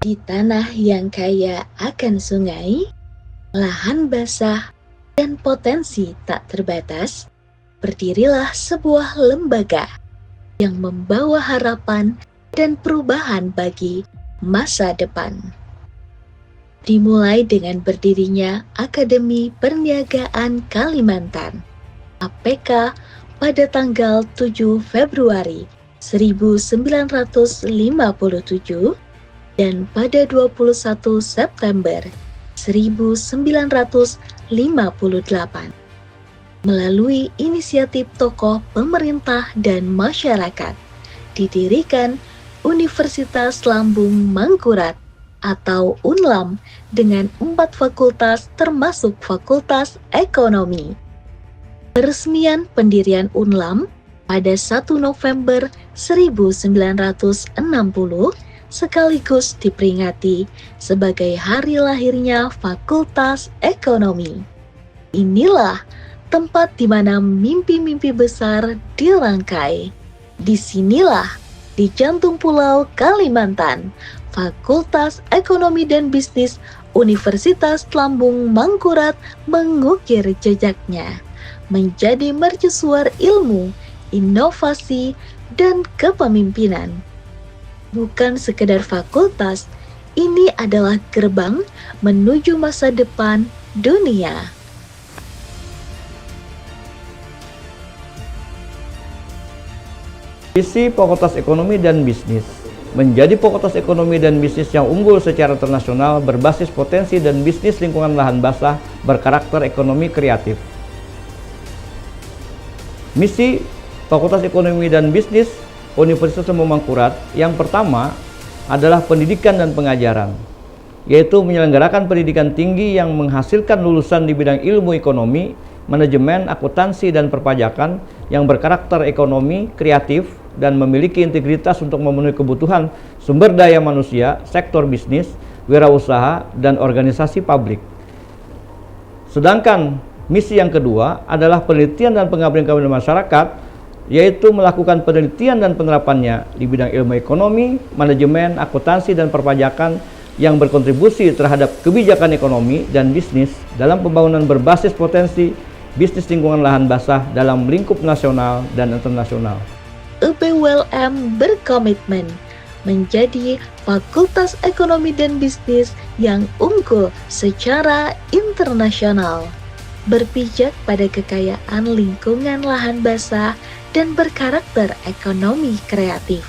Di tanah yang kaya akan sungai, lahan basah, dan potensi tak terbatas, berdirilah sebuah lembaga yang membawa harapan dan perubahan bagi masa depan. Dimulai dengan berdirinya Akademi Perniagaan Kalimantan (APK) pada tanggal 7 Februari 1957 dan pada 21 September 1958. Melalui inisiatif tokoh pemerintah dan masyarakat, didirikan Universitas Lambung Mangkurat atau UNLAM dengan 4 fakultas termasuk Fakultas Ekonomi. Peresmian pendirian UNLAM pada 1 November 1960 sekaligus diperingati sebagai hari lahirnya Fakultas Ekonomi. Inilah tempat di mana mimpi-mimpi besar dirangkai. Disinilah, di jantung pulau Kalimantan, Fakultas Ekonomi dan Bisnis Universitas Lambung Mangkurat mengukir jejaknya, menjadi mercusuar ilmu, inovasi, dan kepemimpinan. Bukan sekedar fakultas, ini adalah gerbang menuju masa depan dunia. Visi Fakultas Ekonomi dan Bisnis menjadi Fakultas Ekonomi dan Bisnis yang unggul secara internasional berbasis potensi dan bisnis lingkungan lahan basah berkarakter ekonomi kreatif. Misi Fakultas Ekonomi dan Bisnis Universitas Lambung Mangkurat yang pertama adalah pendidikan dan pengajaran, yaitu menyelenggarakan pendidikan tinggi yang menghasilkan lulusan di bidang ilmu ekonomi, manajemen, akuntansi, dan perpajakan yang berkarakter ekonomi kreatif dan memiliki integritas untuk memenuhi kebutuhan sumber daya manusia, sektor bisnis, wirausaha, dan organisasi publik. Sedangkan misi yang kedua adalah penelitian dan pengabdian masyarakat, yaitu melakukan penelitian dan penerapannya di bidang ilmu ekonomi, manajemen, akuntansi, dan perpajakan yang berkontribusi terhadap kebijakan ekonomi dan bisnis dalam pembangunan berbasis potensi bisnis lingkungan lahan basah dalam lingkup nasional dan internasional. UPLM berkomitmen menjadi Fakultas Ekonomi dan Bisnis yang unggul secara internasional, berpijak pada kekayaan lingkungan lahan basah dan berkarakter ekonomi kreatif.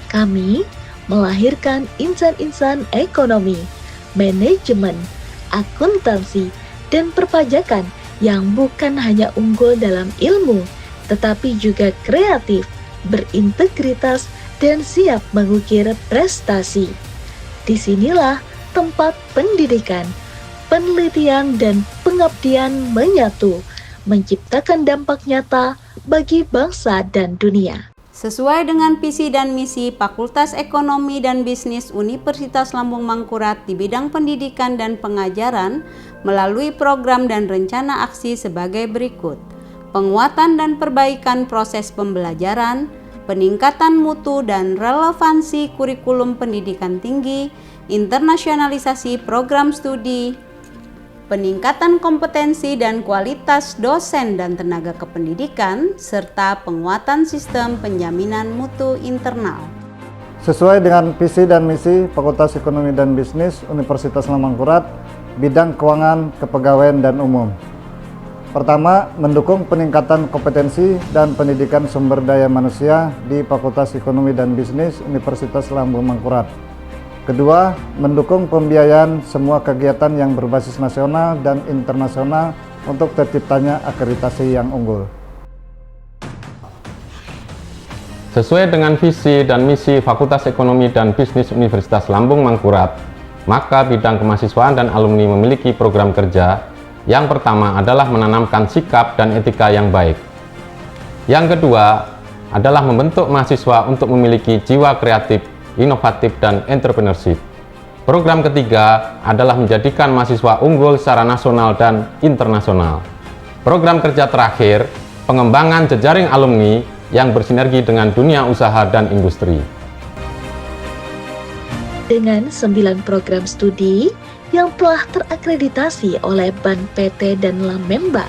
Kami melahirkan insan-insan ekonomi, manajemen, akuntansi, dan perpajakan yang bukan hanya unggul dalam ilmu, tetapi juga kreatif, berintegritas, dan siap mengukir prestasi. Disinilah tempat pendidikan, penelitian, dan pengabdian menyatu, menciptakan dampak nyata bagi bangsa dan dunia. Sesuai dengan visi dan misi Fakultas Ekonomi dan Bisnis Universitas Lambung Mangkurat di bidang pendidikan dan pengajaran melalui program dan rencana aksi sebagai berikut: penguatan dan perbaikan proses pembelajaran, peningkatan mutu dan relevansi kurikulum pendidikan tinggi, internasionalisasi program studi, peningkatan kompetensi dan kualitas dosen dan tenaga kependidikan, serta penguatan sistem penjaminan mutu internal. Sesuai dengan visi dan misi Fakultas Ekonomi dan Bisnis Universitas Lambung Mangkurat, bidang keuangan, kepegawaian, dan umum. Pertama, mendukung peningkatan kompetensi dan pendidikan sumber daya manusia di Fakultas Ekonomi dan Bisnis Universitas Lambung Mangkurat. Kedua, mendukung pembiayaan semua kegiatan yang berbasis nasional dan internasional untuk terciptanya akreditasi yang unggul. Sesuai dengan visi dan misi Fakultas Ekonomi dan Bisnis Universitas Lambung Mangkurat, maka bidang kemahasiswaan dan alumni memiliki program kerja. Yang pertama adalah menanamkan sikap dan etika yang baik. Yang kedua adalah membentuk mahasiswa untuk memiliki jiwa kreatif, inovatif, dan entrepreneurship. Program ketiga adalah menjadikan mahasiswa unggul secara nasional dan internasional. Program kerja terakhir, pengembangan jejaring alumni yang bersinergi dengan dunia usaha dan industri. Dengan 9 program studi yang telah terakreditasi oleh Ban PT dan Lamemba,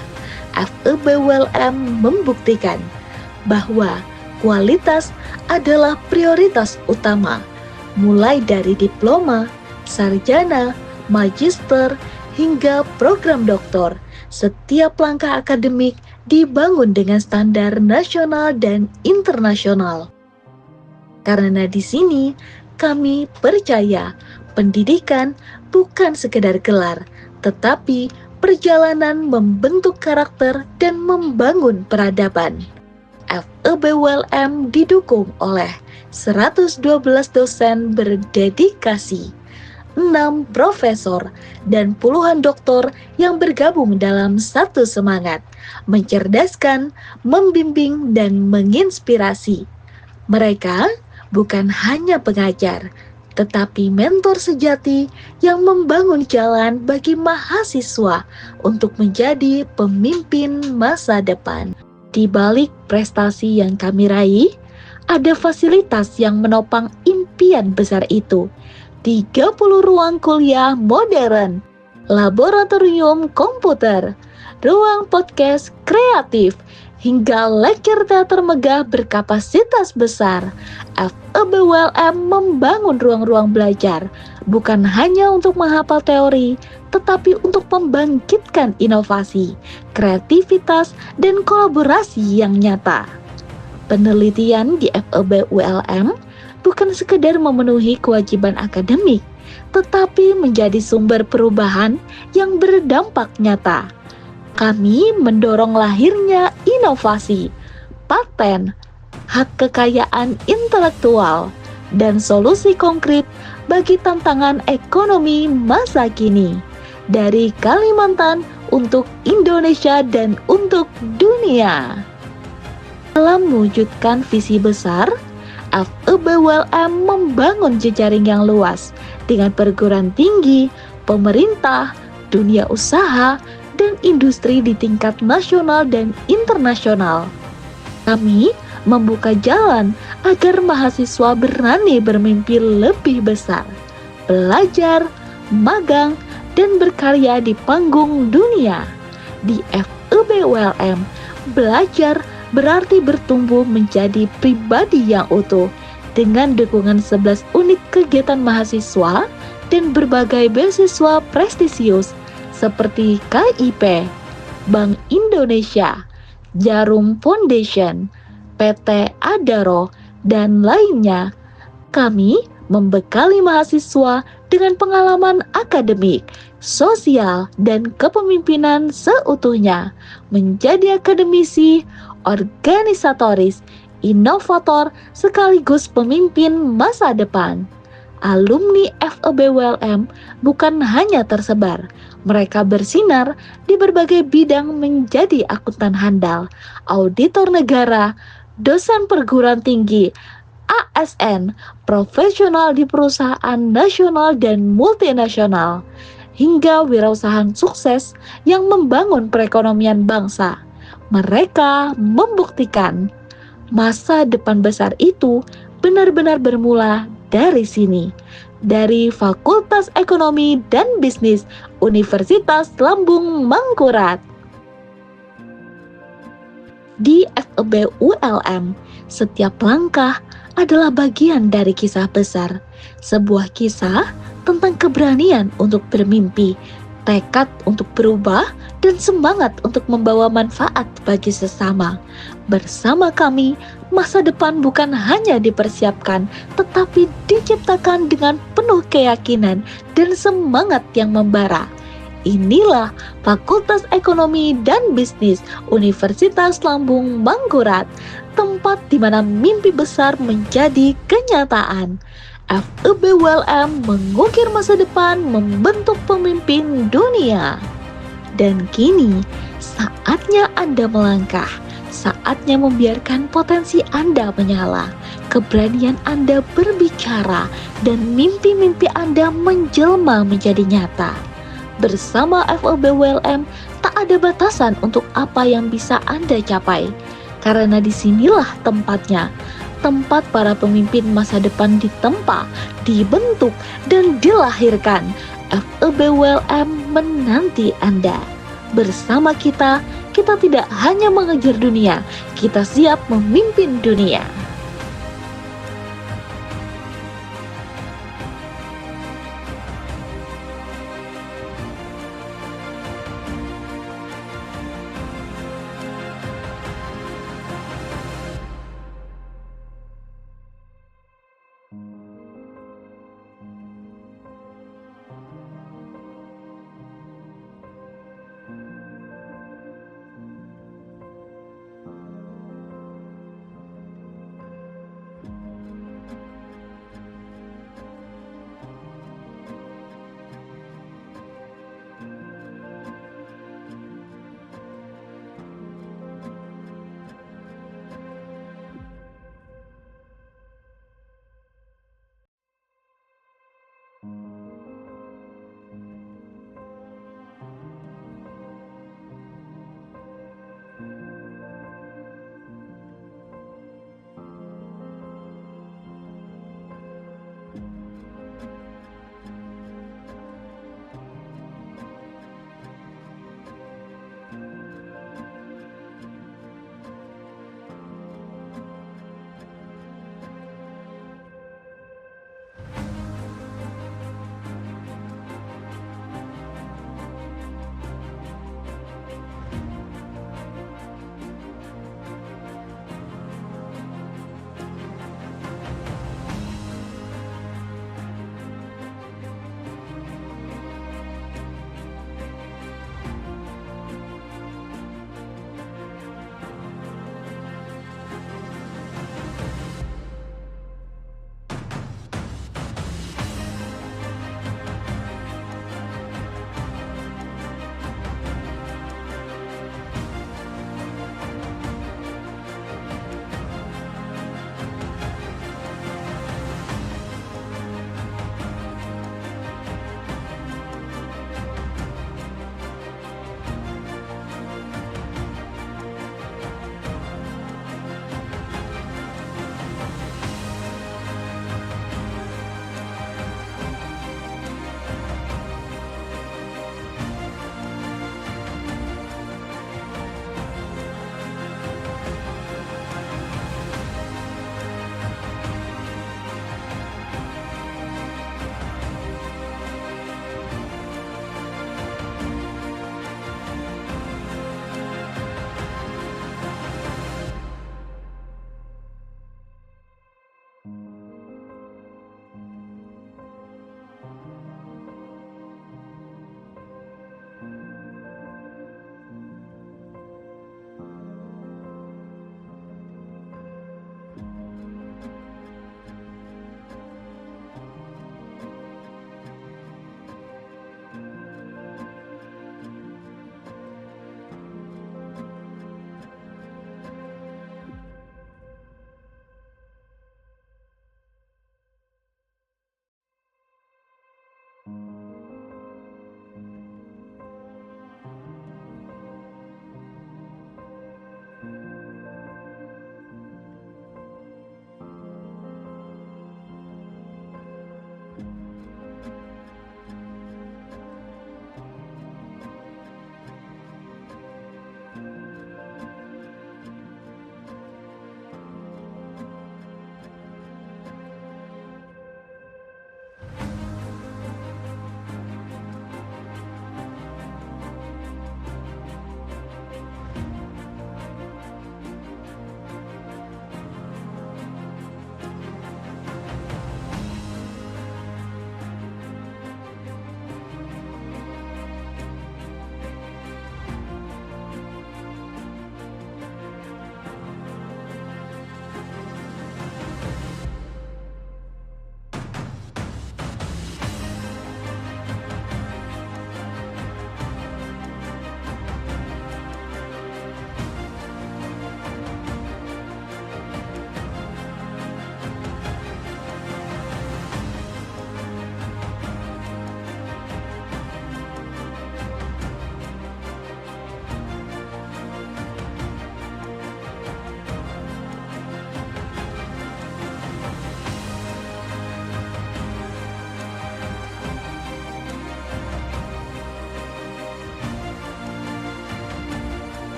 FEB ULM membuktikan bahwa kualitas adalah prioritas utama, mulai dari diploma, sarjana, magister, hingga program doktor. Setiap langkah akademik dibangun dengan standar nasional dan internasional. Karena di sini kami percaya pendidikan bukan sekedar gelar, tetapi perjalanan membentuk karakter dan membangun peradaban. FEB ULM didukung oleh 112 dosen berdedikasi, 6 profesor, dan puluhan doktor yang bergabung dalam satu semangat, mencerdaskan, membimbing, dan menginspirasi. Mereka bukan hanya pengajar, tetapi mentor sejati yang membangun jalan bagi mahasiswa untuk menjadi pemimpin masa depan. Di balik prestasi yang kami raih, ada fasilitas yang menopang impian besar itu. 30 ruang kuliah modern, laboratorium komputer, ruang podcast kreatif, hingga lecture teater megah berkapasitas besar. FEB ULM membangun ruang-ruang belajar, bukan hanya untuk menghafal teori, tetapi untuk membangkitkan inovasi, kreativitas, dan kolaborasi yang nyata. Penelitian di FEB ULM bukan sekedar memenuhi kewajiban akademik, tetapi menjadi sumber perubahan yang berdampak nyata. Kami mendorong lahirnya inovasi, paten, hak kekayaan intelektual, dan solusi konkret bagi tantangan ekonomi masa kini. Dari Kalimantan untuk Indonesia dan untuk dunia. Dalam mewujudkan visi besar, FEB ULM membangun jejaring yang luas dengan perguruan tinggi, pemerintah, dunia usaha, dan industri di tingkat nasional dan internasional. Kami membuka jalan agar mahasiswa berani bermimpi lebih besar, belajar, magang, dan berkarya di panggung dunia. Di FEB ULM, belajar berarti bertumbuh menjadi pribadi yang utuh dengan dukungan 11 unit kegiatan mahasiswa dan berbagai beasiswa prestisius seperti KIP, Bank Indonesia, Jarum Foundation, PT Adaro, dan lainnya. Kami membekali mahasiswa dengan pengalaman akademik, sosial, dan kepemimpinan seutuhnya, menjadi akademisi, organisatoris, inovator, sekaligus pemimpin masa depan. Alumni FEB ULM bukan hanya tersebar, mereka bersinar di berbagai bidang menjadi akuntan handal, auditor negara, dosen perguruan tinggi, ASN, profesional di perusahaan nasional dan multinasional, hingga wirausahaan sukses yang membangun perekonomian bangsa. Mereka membuktikan masa depan besar itu benar-benar bermula dari sini, dari Fakultas Ekonomi dan Bisnis Universitas Lambung Mangkurat. Di FEB ULM, setiap langkah adalah bagian dari kisah besar, sebuah kisah tentang keberanian untuk bermimpi, tekad untuk berubah, dan semangat untuk membawa manfaat bagi sesama. Bersama kami, masa depan bukan hanya dipersiapkan, tetapi diciptakan dengan penuh keyakinan dan semangat yang membara. Inilah Fakultas Ekonomi dan Bisnis Universitas Lambung Mangkurat, tempat di mana mimpi besar menjadi kenyataan. FEB ULM mengukir masa depan, membentuk pemimpin dunia. Dan kini, saatnya Anda melangkah, saatnya membiarkan potensi Anda menyala, keberanian Anda berbicara, dan mimpi-mimpi Anda menjelma menjadi nyata. Bersama FEB ULM, tak ada batasan untuk apa yang bisa Anda capai, karena disinilah tempatnya. tempat para pemimpin masa depan ditempa, dibentuk, dan dilahirkan. FEB ULM menanti Anda. Bersama kita tidak hanya mengejar dunia, kita siap memimpin dunia.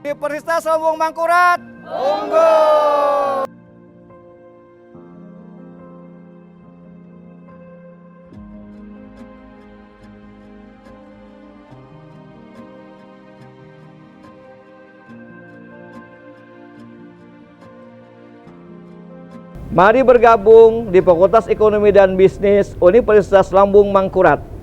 Universitas Lambung Mangkurat. Mari bergabung di Fakultas Ekonomi dan Bisnis Universitas Lambung Mangkurat.